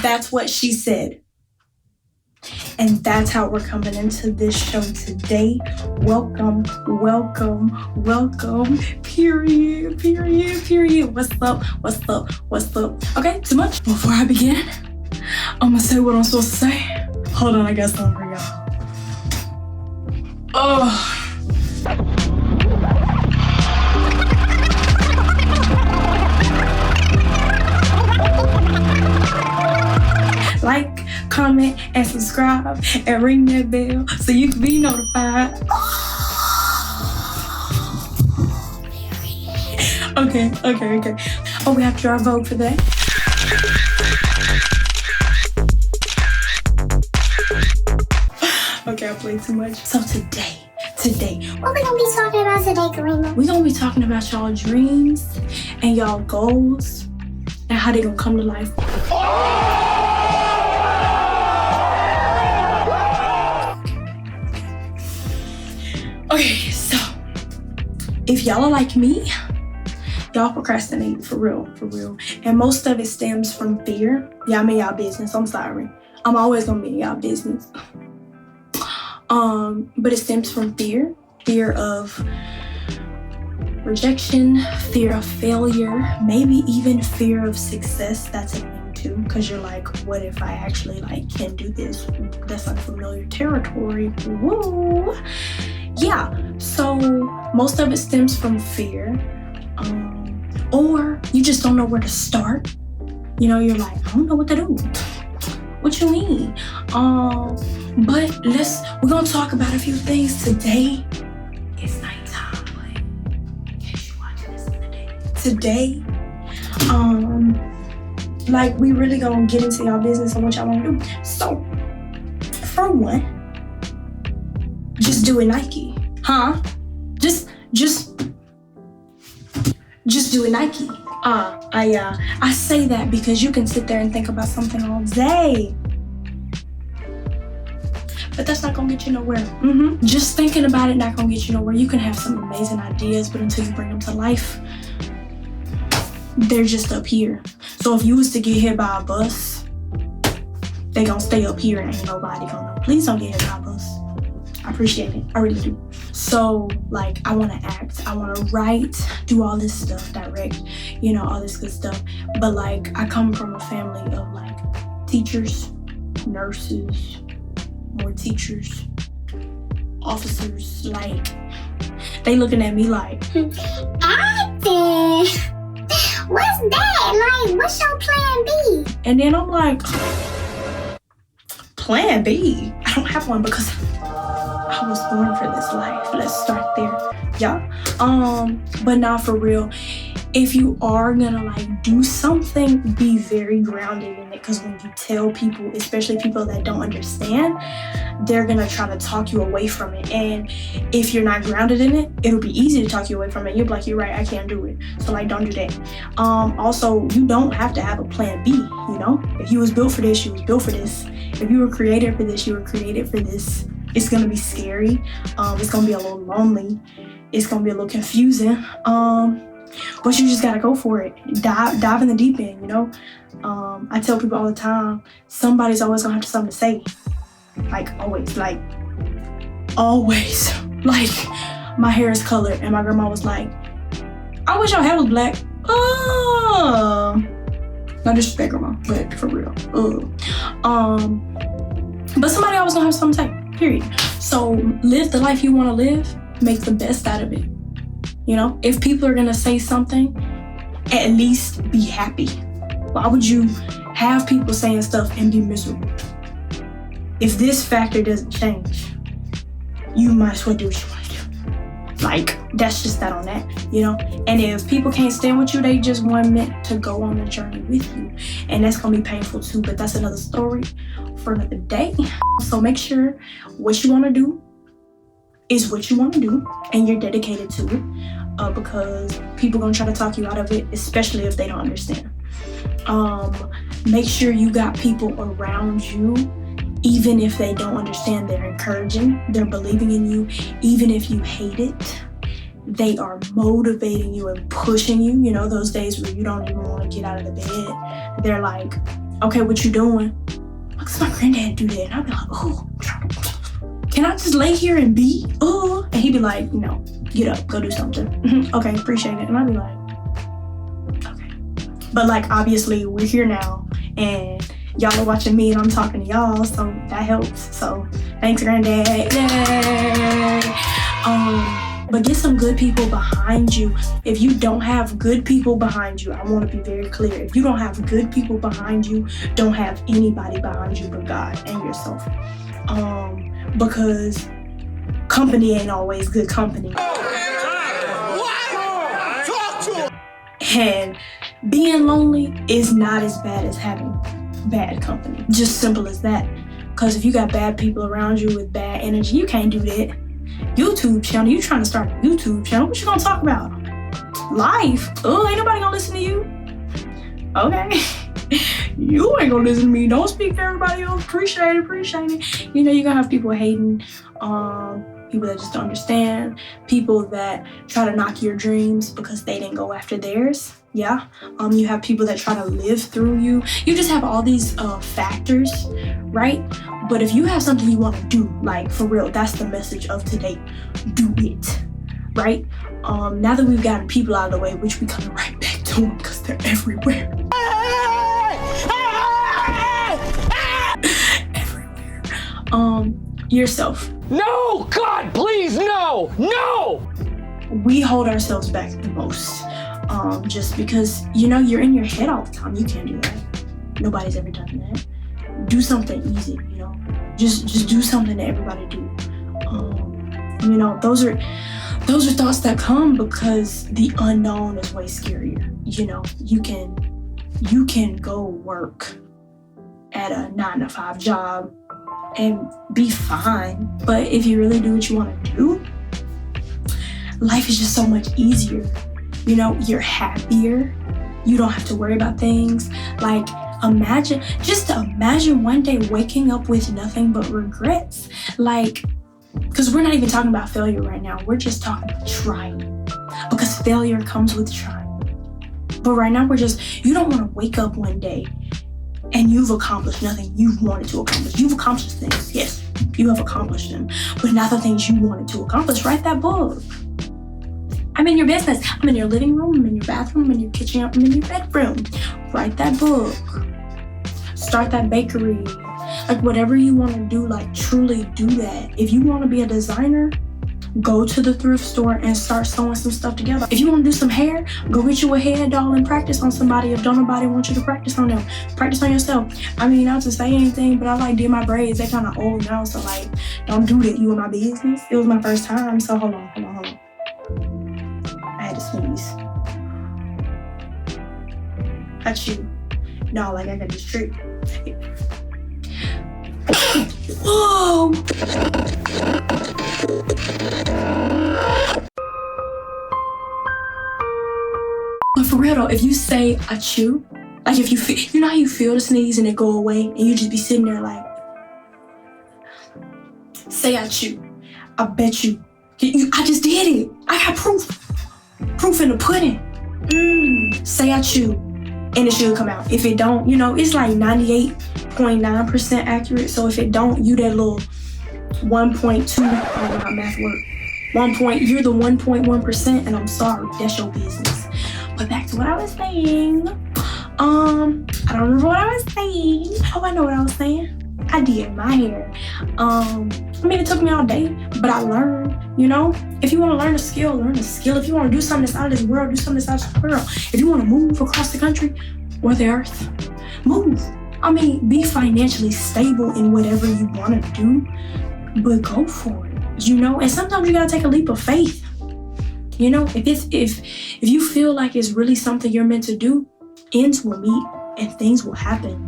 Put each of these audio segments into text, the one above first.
That's what she said. And that's how we're coming into this show today. Welcome. Period. What's up? Okay, too much? Before I begin, I'm gonna say what I'm supposed to say. Hold on, I got something for y'all. Oh. Like, comment, and subscribe, and ring that bell so you can be notified. Okay. Oh, we have to draw a vote for that. Okay, I played too much. So today, what we gonna be talking about today, Karima? we're gonna be talking about y'all dreams and y'all goals and how they gonna come to life. Okay, so if y'all are like me, y'all procrastinate for real. And most of it stems from fear. Yeah, I'm in y'all business. I'm sorry. I'm always gonna be in y'all business. But it stems from fear of rejection, fear of failure, maybe even fear of success. That's a thing too, because you're like, what if I actually can do this? That's unfamiliar territory. Woo! Yeah, so most of it stems from fear, or you just don't know where to start. You know, you're like, I don't know what to do. What you mean? But we're gonna talk about a few things today. It's nighttime, but in case you're watching this in the day. Today, we really gonna get into y'all business and what y'all wanna do. So, for one, just do it Nike. Huh? Just do it Nike. I say that because you can sit there and think about something all day. But that's not gonna get you nowhere. Just thinking about it not gonna get you nowhere. You can have some amazing ideas, but until you bring them to life, they're just up here. So if you was to get hit by a bus, they gonna stay up here and ain't nobody gonna know. Please don't get hit by a bus. I appreciate it. I really do. So, I want to act, I want to write, do all this stuff, direct, all this good stuff. But, I come from a family of, teachers, nurses, more teachers, officers. They looking at me like, Acting? What's that? What's your plan B? And then I'm like, plan B? I don't have one because I was born for this life. Let's start there. Yeah. But not for real. If you are gonna do something, be very grounded in it. Because when you tell people, especially people that don't understand, they're gonna try to talk you away from it. And if you're not grounded in it, it'll be easy to talk you away from it. You'll be like, you're right, I can't do it. So don't do that. Also, you don't have to have a plan B, If you was built for this, you was built for this. If you were created for this, you were created for this. It's gonna be scary. It's gonna be a little lonely. It's gonna be a little confusing. But you just gotta go for it. Dive in the deep end, I tell people all the time, somebody's always gonna have something to say. Always. My hair is colored, and my grandma was like, I wish your hair was black. Oh. Not disrespect, grandma, but for real. But somebody always gonna have something to say. Period. So live the life you want to live. Make the best out of it. If people are gonna say something, at least be happy. Why would you have people saying stuff and be miserable? If this factor doesn't change, you might as well do what you want to do. That's just that on that, And if people can't stand with you, they just weren't meant to go on the journey with you. And that's gonna be painful too, but that's another story for another day. So make sure what you want to do is what you want to do and you're dedicated to it, because people gonna try to talk you out of it, especially if they don't understand. Make sure you got people around you, even if they don't understand. They're encouraging, they're believing in you. Even if you hate it, they are motivating you and pushing you. Those days where you don't even want to get out of the bed, they're like, Okay, what you doing? Because my granddad do that. And I'd be like, oh, can I just lay here and be? Oh, and he'd be like, no, get up, go do something. Okay, appreciate it. And I'd be like, okay. But like, obviously we're here now and y'all are watching me and I'm talking to y'all, so that helps. So thanks, granddad. Yay! But get some good people behind you. If you don't have good people behind you, I want to be very clear. If you don't have good people behind you, don't have anybody behind you but God and yourself. Because company ain't always good company. And being lonely is not as bad as having bad company. Just simple as that. Because if you got bad people around you with bad energy, you can't do that. YouTube channel, you trying to start a YouTube channel, what you gonna talk about? Life? Oh, ain't nobody gonna listen to you. Okay. You ain't gonna listen to me. Don't speak to everybody else. Appreciate it. You know, you're gonna have people hating, people that just don't understand, people that try to knock your dreams because they didn't go after theirs. Yeah. You have people that try to live through you. You just have all these factors, right? But if you have something you want to do, like for real, that's the message of today. Do it, right? Now that we've gotten people out of the way, which we coming right back to them because they're everywhere. Everywhere. Yourself. No, God, please, no. We hold ourselves back the most. Just because, you know, you're in your head all the time. You can't do that. Nobody's ever done that. Do something easy, you know. Just do something that everybody do. You know, those are thoughts that come because the unknown is way scarier. You know, you can go work at a 9-to-5 job and be fine. But if you really do what you want to do, life is just so much easier. You know, you're happier. You don't have to worry about things. Like, imagine one day waking up with nothing but regrets. Like, because we're not even talking about failure right now. We're just talking about trying. Because failure comes with trying. But right now you don't want to wake up one day and you've accomplished nothing you wanted to accomplish. You've accomplished things, yes, you have accomplished them, but not the things you wanted to accomplish. Write that book. I'm in your business. I'm in your living room. I'm in your bathroom. I'm in your kitchen. I'm in your bedroom. Write that book. Start that bakery. Like whatever you want to do, like truly do that. If you want to be a designer, go to the thrift store and start sewing some stuff together. If you want to do some hair, go get you a hair doll and practice on somebody if don't nobody want you to practice on them. Practice on yourself. I mean, not to say anything, but I like did my braids. They kind of old now, so like, don't do that. You in my business. It was my first time, so hold on. I had to sneeze. Achoo. No, like I got this trick. Whoa! But for real though, if you say achoo, like if you feel, you know how you feel the sneeze and it go away and you just be sitting there like, say achoo. I bet you, I just did it. I got proof. Proof in the pudding. Say achoo and it should come out. If it don't, you know, it's like 98.9% accurate. So if it don't, you that little 1.2, I don't know how math work. You're the 1.1%, and I'm sorry, that's your business. But back to what I was saying. I don't remember what I was saying. Oh, I know what I was saying. I did my hair. I mean, it took me all day, but I learned, you know? If you want to learn a skill, learn a skill. If you want to do something that's out of this world, do something that's out of this world. If you want to move across the country or the earth, move. I mean, be financially stable in whatever you want to do, but go for it, you know? And sometimes you got to take a leap of faith. You know, if you feel like it's really something you're meant to do, ends will meet and things will happen.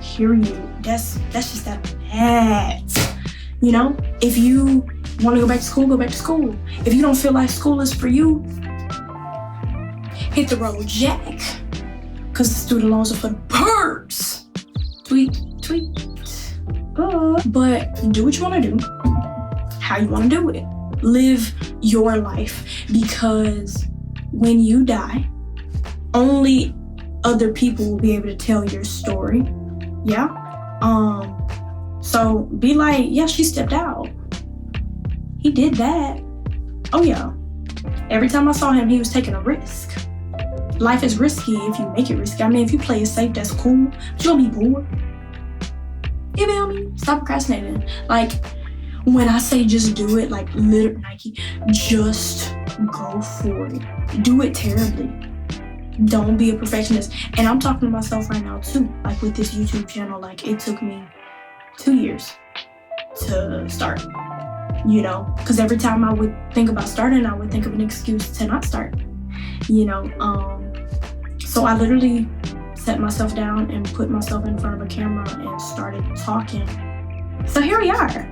Period. That's just that. You know, if you want to go back to school, go back to school. If you don't feel like school is for you, hit the road, Jack. Because the student loans are for the birds. Tweet. But do what you want to do, how you want to do it. Live your life, because when you die, only other people will be able to tell your story. Yeah. So be like, yeah, she stepped out. He did that. Oh yeah. Every time I saw him, he was taking a risk. Life is risky if you make it risky. I mean, if you play it safe, that's cool. But you'll be bored. You feel me? Stop procrastinating. Like, when I say just do it, like literally, Nike, just go for it. Do it terribly. Don't be a perfectionist. And I'm talking to myself right now too. Like with this YouTube channel, like it took me 2 years to start. You know, because every time I would think about starting, I would think of an excuse to not start. You know, so I literally set myself down and put myself in front of a camera and started talking. So here we are.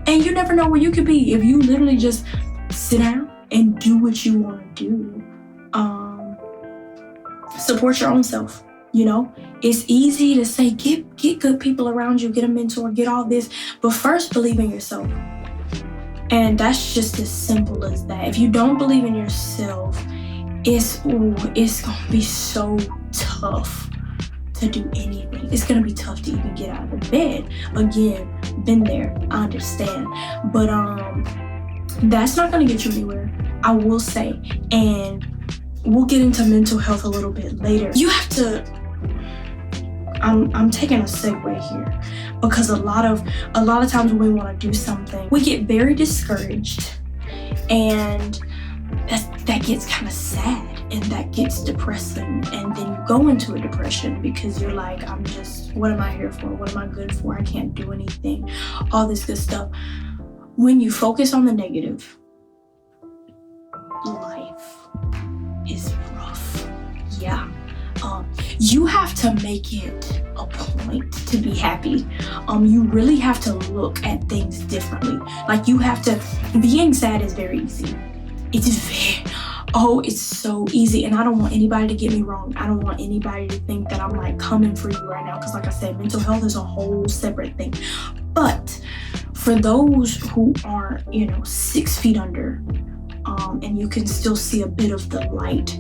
And you never know where you could be if you literally just sit down and do what you want to do. Support your own self. You know, it's easy to say, get good people around you, get a mentor, get all this, but first believe in yourself. And that's just as simple as that. If you don't believe in yourself, it's gonna be so tough to do anything. It's gonna be tough to even get out of the bed. Again, been there, I understand. But that's not gonna get you anywhere, I will say. And we'll get into mental health a little bit later. You have to, I'm taking a segue here because a lot of times when we want to do something, we get very discouraged, and that gets kind of sad and that gets depressing, and then you go into a depression because you're like, what am I here for? What am I good for? I can't do anything. All this good stuff. When you focus on the negative, life is rough. Yeah. You have to make it a point to be happy. You really have to look at things differently. Like you have to, being sad is very easy. It's so easy. And I don't want anybody to get me wrong. I don't want anybody to think that I'm like coming for you right now. Because like I said, mental health is a whole separate thing. But for those who are, 6 feet under, and you can still see a bit of the light,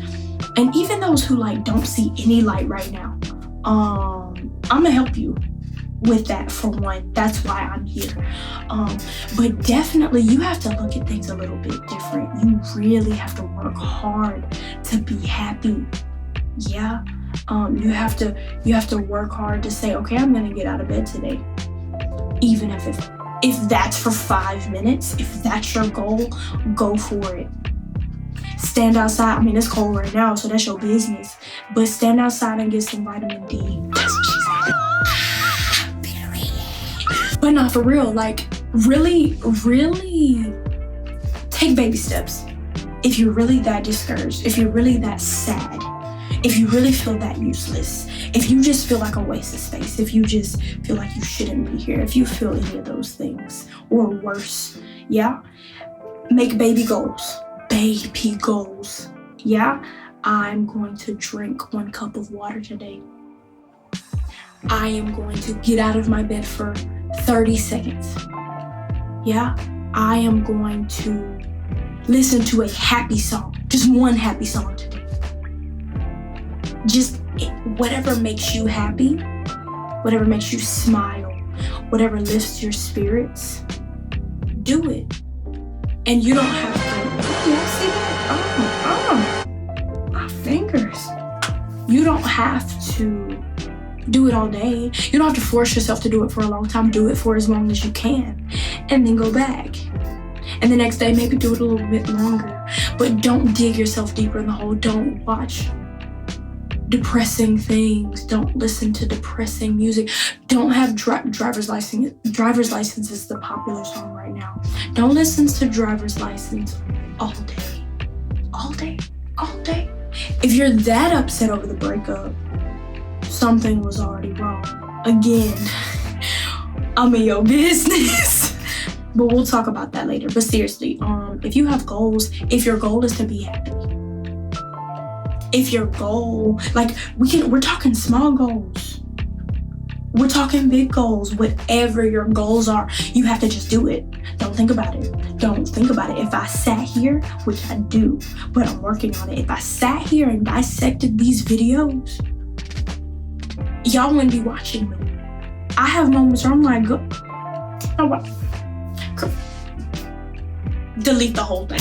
and even those who don't see any light right now, I'm gonna help you with that for one. That's why I'm here. But definitely you have to look at things a little bit different. You really have to work hard to be happy. Yeah. You have to work hard to say, okay, I'm gonna get out of bed today. Even if that's for 5 minutes, if that's your goal, go for it. Stand outside. I mean, it's cold right now, so that's your business. But stand outside and get some vitamin D. That's what she said. But not for real. Really, really take baby steps. If you're really that discouraged, if you're really that sad, if you really feel that useless, if you just feel like a waste of space, if you just feel like you shouldn't be here, if you feel any of those things or worse, yeah, make baby goals. Baby goals. Yeah, I'm going to drink 1 cup of water today. I am going to get out of my bed for 30 seconds. Yeah, I am going to listen to a happy song. Just one happy song today. Just whatever makes you happy, whatever makes you smile, whatever lifts your spirits, do it. And you don't have to, see that? My fingers. You don't have to do it all day. You don't have to force yourself to do it for a long time. Do it for as long as you can. And then go back. And the next day, maybe do it a little bit longer. But don't dig yourself deeper in the hole. Don't watch depressing things. Don't listen to depressing music. Don't have driver's license. Driver's license is the popular song right now. Don't listen to driver's license all day. All day. All day. If you're that upset over the breakup, something was already wrong. Again, I'm in your business. But we'll talk about that later. But seriously, if you have goals, if your goal is to be happy, if your goal, we're talking small goals. We're talking big goals. Whatever your goals are, you have to just do it. Don't think about it. Don't think about it. If I sat here, which I do, but I'm working on it. If I sat here and dissected these videos, y'all wouldn't be watching me. I have moments where I'm like, delete the whole thing.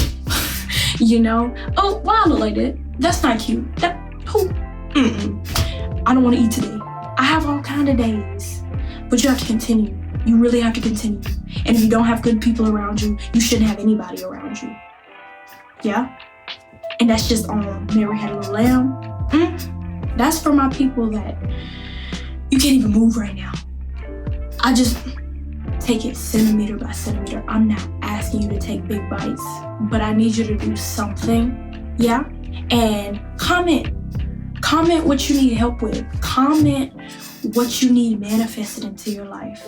You know? Oh, why I look like that? That's not cute. I don't want to eat today. I have all kind of days, but you have to continue. You really have to continue. And if you don't have good people around you, you shouldn't have anybody around you. Yeah? And that's just on Mary Had a Little Lamb. That's for my people that you can't even move right now. I just take it centimeter by centimeter. I'm not asking you to take big bites, but I need you to do something. Yeah? And comment what you need help with. Comment what you need manifested into your life.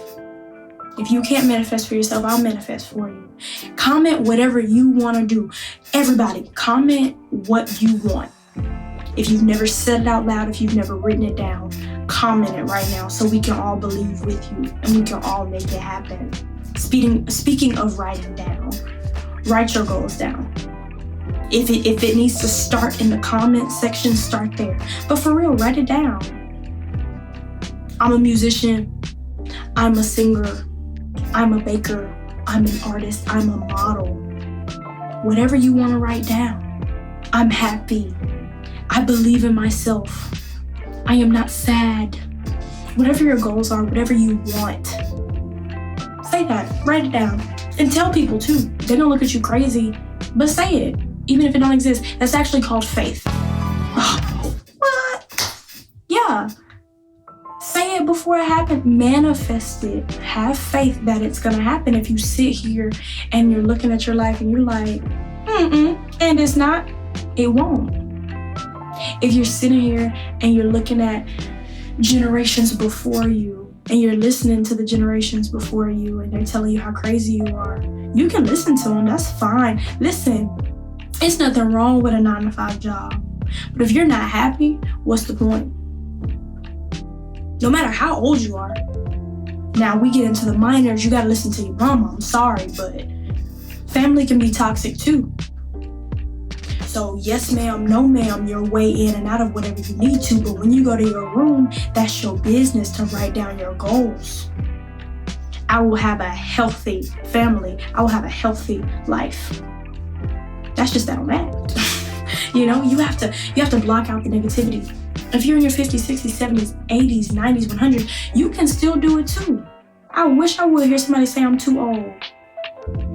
If you can't manifest for yourself, I'll manifest for you. Comment whatever you want to do. Everybody, comment what you want. If you've never said it out loud, if you've never written it down, comment it right now so we can all believe with you and we can all make it happen. Speaking of writing down, write your goals down. If it needs to start in the comment section, start there. But for real, write it down. I'm a musician. I'm a singer. I'm a baker. I'm an artist. I'm a model. Whatever you want to write down. I'm happy. I believe in myself. I am not sad. Whatever your goals are, whatever you want, say that. Write it down. And tell people too. They're gonna look at you crazy, but say it. Even if it don't exist. That's actually called faith. What? Yeah. Say it before it happens. Manifest it. Have faith that it's gonna happen. If you sit here and you're looking at your life and you're like, and it's not, it won't. If you're sitting here and you're looking at generations before you and you're listening to the generations before you and they're telling you how crazy you are, you can listen to them. That's fine. Listen, it's nothing wrong with a 9-to-5 job. But if you're not happy, what's the point? No matter how old you are. Now we get into the minors, you gotta listen to your mama. I'm sorry, but family can be toxic too. So yes ma'am, no ma'am, you're way in and out of whatever you need to, but when you go to your room, that's your business to write down your goals. I will have a healthy family. I will have a healthy life. That's just that on that. You know, you have to block out the negativity. If you're in your 50s, 60s, 70s, 80s, 90s, 100s, you can still do it too. I wish I would hear somebody say I'm too old.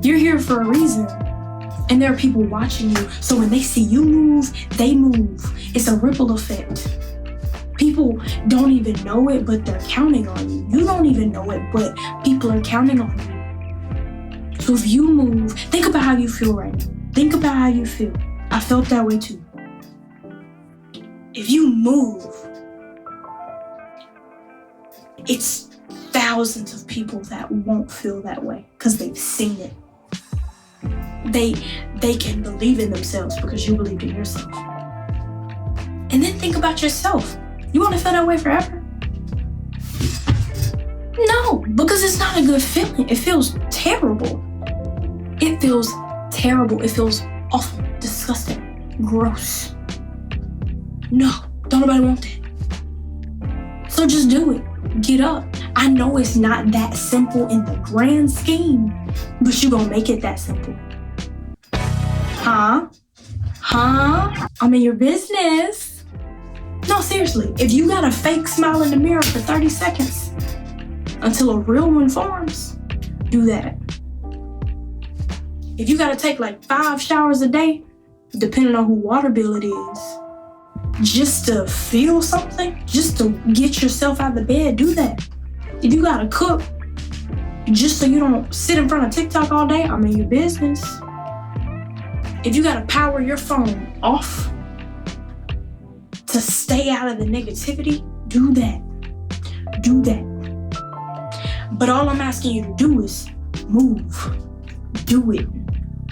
You're here for a reason. And there are people watching you. So when they see you move, they move. It's a ripple effect. People don't even know it, but they're counting on you. You don't even know it, but people are counting on you. So if you move, think about how you feel right now. Think about how you feel. I felt that way too. If you move, it's thousands of people that won't feel that way because they've seen it. They can believe in themselves because you believed in yourself. And then think about yourself. You want to feel that way forever? No, because it's not a good feeling. It feels terrible. It feels terrible. It feels awful, disgusting, gross. No, don't nobody want that. So just do it. Get up. I know it's not that simple in the grand scheme, but you gonna make it that simple. Huh? I'm in your business. No, seriously, if you got a fake smile in the mirror for 30 seconds until a real one forms, do that. If you gotta take like 5 showers a day, depending on who water bill it is, just to feel something, just to get yourself out of the bed, do that. If you gotta cook just so you don't sit in front of TikTok all day, I'm in your business. If you gotta power your phone off to stay out of the negativity, do that. Do that. But all I'm asking you to do is move. Do it.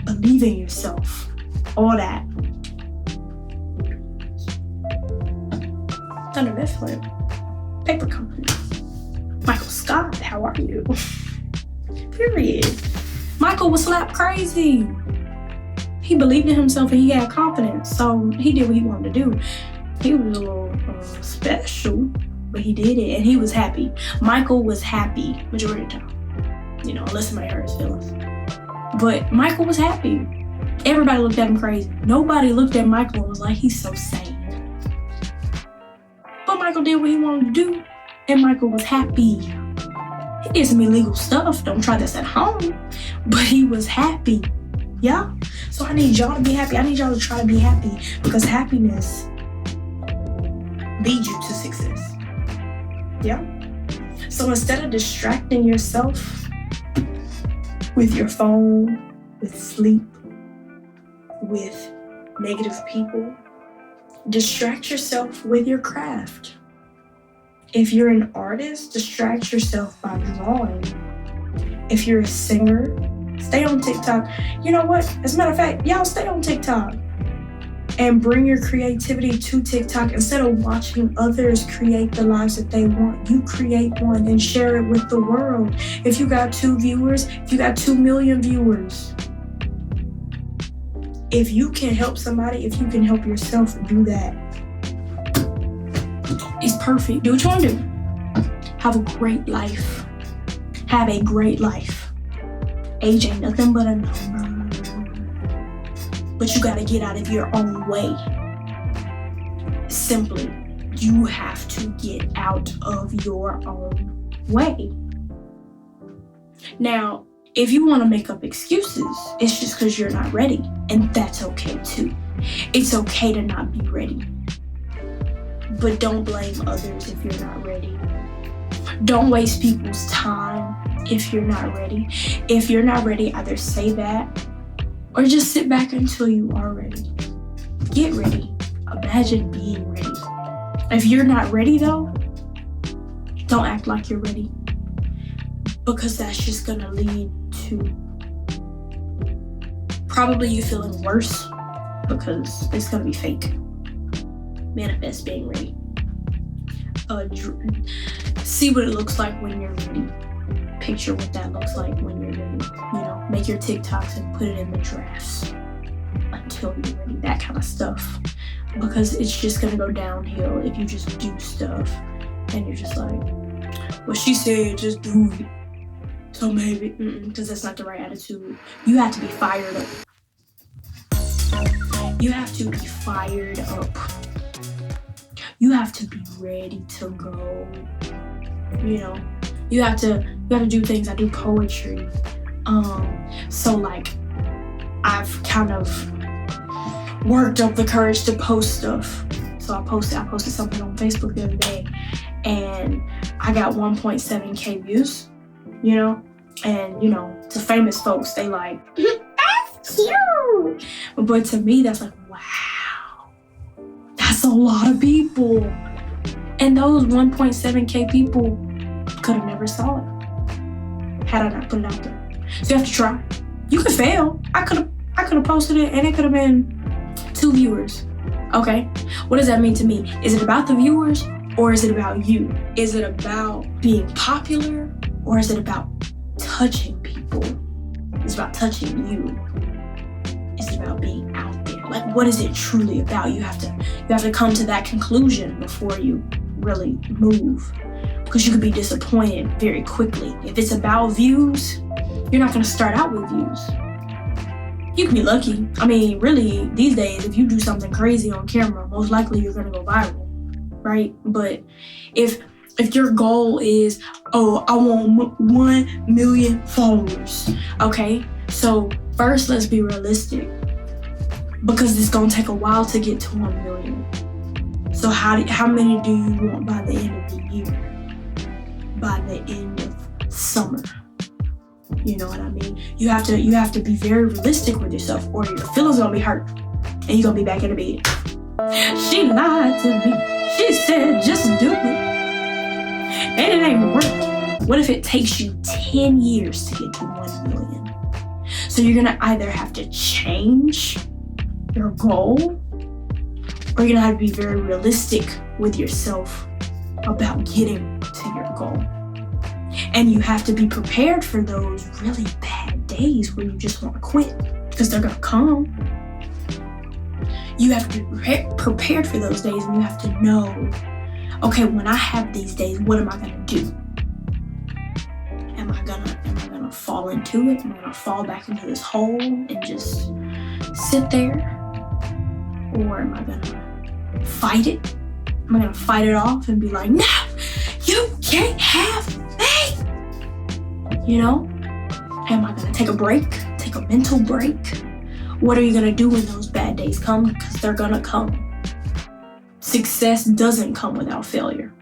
Believe in yourself. All that. Thunder Mifflin, paper company. Michael Scott, how are you? Period. Michael was slap crazy. He believed in himself and he had confidence, so he did what he wanted to do. He was a little special, but he did it and he was happy. Michael was happy majority of the time, unless somebody hurt his feelings. But Michael was happy. Everybody looked at him crazy. Nobody looked at Michael and was like, he's so sane. But Michael did what he wanted to do, and Michael was happy. He did some illegal stuff. Don't try this at home. But he was happy. Yeah? So I need y'all to be happy. I need y'all to try to be happy, because happiness leads you to success. Yeah? So instead of distracting yourself with your phone, with sleep, with negative people, distract yourself with your craft. If you're an artist, distract yourself by drawing. If you're a singer, stay on TikTok. You know what? As a matter of fact, y'all stay on TikTok and bring your creativity to TikTok. Instead of watching others create the lives that they want, you create one and share it with the world. If you got 2 viewers, if you got 2 million viewers, if you can help somebody, if you can help yourself, do that. It's perfect. Do what you want to do. Have a great life. Have a great life. Age ain't nothing but a number. But you gotta get out of your own way. Simply, you have to get out of your own way. Now, if you want to make up excuses, it's just because you're not ready. And that's okay too. It's okay to not be ready. But don't blame others if you're not ready. Don't waste people's time if you're not ready. If you're not ready, either say that or just sit back until you are ready. Get ready. Imagine being ready. If you're not ready though, don't act like you're ready, because that's just gonna lead to probably you feeling worse, because it's gonna be fake. Manifest being ready. See what it looks like when you're ready. Picture what that looks like when you're ready. Make your TikToks and put it in the drafts until you're ready. That kind of stuff. Because it's just gonna go downhill if you just do stuff and you're just like, well, she said just do it. So maybe, because that's not the right attitude. You have to be fired up. You have to be fired up. You have to be ready to go. You have to do things. I do poetry. So like, I've kind of worked up the courage to post stuff. So I posted something on Facebook the other day, and I got 1.7K views. And to famous folks, they like, That's cute. but to me, that's like, wow, that's a lot of people. And those 1.7K people could have never saw it had I not put it out there. So you have to try. You could fail. I could have posted it and it could have been 2 viewers. Okay, what does that mean to me? Is it about the viewers or is it about you? Is it about being popular or is it about touching people? It's about touching you. It's about being out there. Like, what is it truly about? You have to come to that conclusion before you really move, because you could be disappointed very quickly. If it's about views, you're not going to start out with views. You can be lucky. I mean, really, these days, if you do something crazy on camera, most likely you're going to go viral, right? But if your goal is, oh, I want 1 million followers, okay? So first, let's be realistic, because it's gonna take a while to get to 1 million. So how many do you want by the end of the year? By the end of summer? You know what I mean? You have to be very realistic with yourself, or your feelings gonna be hurt, and you're gonna be back in the bed. She lied to me. She said just do it. And it ain't working. What if it takes you 10 years to get to 1 million? So you're gonna either have to change your goal, or you're gonna have to be very realistic with yourself about getting to your goal. And you have to be prepared for those really bad days where you just want to quit, because they're going to come. You have to be prepared for those days, and you have to know, okay, when I have these days, what am I going to do? Am I gonna fall into it? Am I gonna fall back into this hole and just sit there? Or am I gonna fight it? Am I gonna fight it off and be like, no, you can't have me? You know? Am I gonna take a break? Take a mental break? What are you gonna do when those bad days come? Because they're gonna come. Success doesn't come without failure.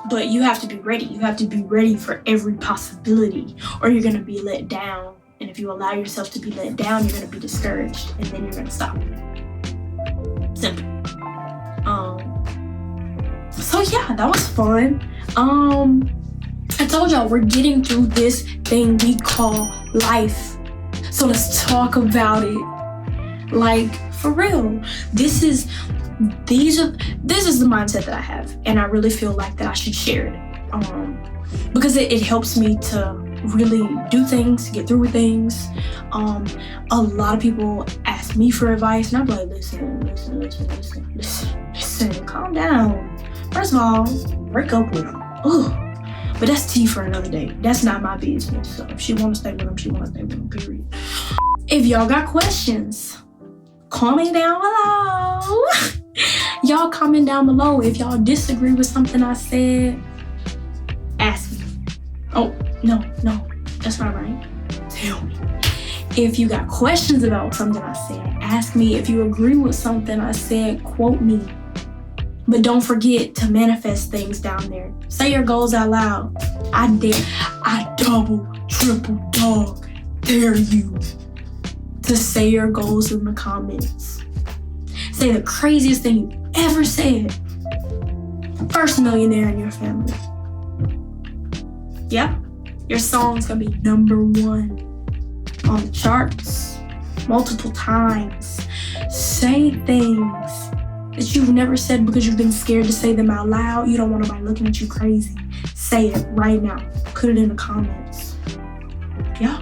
But you have to be ready. You have to be ready for every possibility, or you're gonna be let down. And if you allow yourself to be let down, you're gonna be discouraged, and then you're gonna stop. Simple. So yeah, that was fun. I told y'all we're getting through this thing we call life. So let's talk about it. Like, for real. This is the mindset that I have, and I really feel like that I should share it. Because it helps me to really do things, get through with things. A lot of people ask me for advice, and I'm like, listen, calm down. First of all, break up with them. Ugh. But that's tea for another day. That's not my business. So if she want to stay with him, she want to stay with him, period. If y'all got questions, comment down below. Y'all comment down below. If y'all disagree with something I said, ask me. Oh, no, that's not right. Tell me. If you got questions about something I said, ask me. If you agree with something I said, quote me. But don't forget to manifest things down there. Say your goals out loud. I double, triple dog dare you to say your goals in the comments. Say the craziest thing you ever said. First millionaire in your family. Yep, your song's gonna be #1 on the charts multiple times. Say things that you've never said because you've been scared to say them out loud. You don't want nobody looking at you crazy. Say it right now. Put it in the comments. Yeah.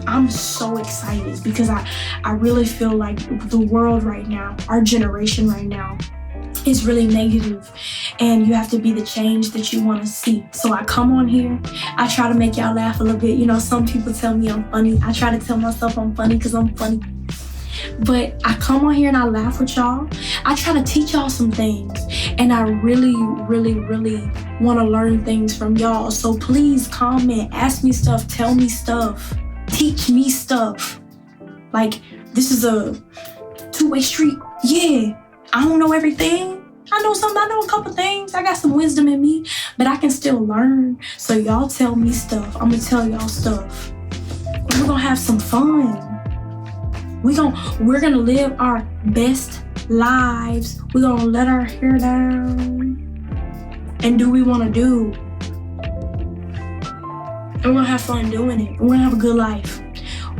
I'm so excited because I really feel like the world right now, our generation right now, is really negative, and you have to be the change that you want to see. So I come on here, I try to make y'all laugh a little bit. You know, some people tell me I'm funny. I try to tell myself I'm funny because I'm funny. But I come on here and I laugh with y'all. I try to teach y'all some things, and I really, really, really want to learn things from y'all. So please comment, ask me stuff, tell me stuff, teach me stuff. Like, this is a two-way street. Yeah, I don't know everything. I know a couple things. I got some wisdom in me, but I can still learn. So y'all tell me stuff. I'm gonna tell y'all stuff. And we're gonna have some fun. We're gonna live our best lives. We're gonna let our hair down and do what we wanna do. And we're gonna have fun doing it. And we're gonna have a good life.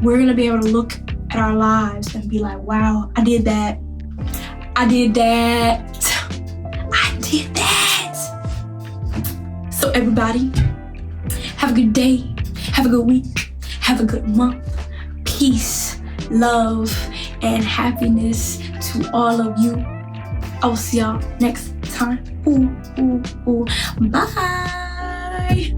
We're gonna be able to look at our lives and be like, wow, I did that. I did that. I did that. So everybody, have a good day. Have a good week. Have a good month. Peace, love, and happiness to all of you. I will see y'all next time. Bye.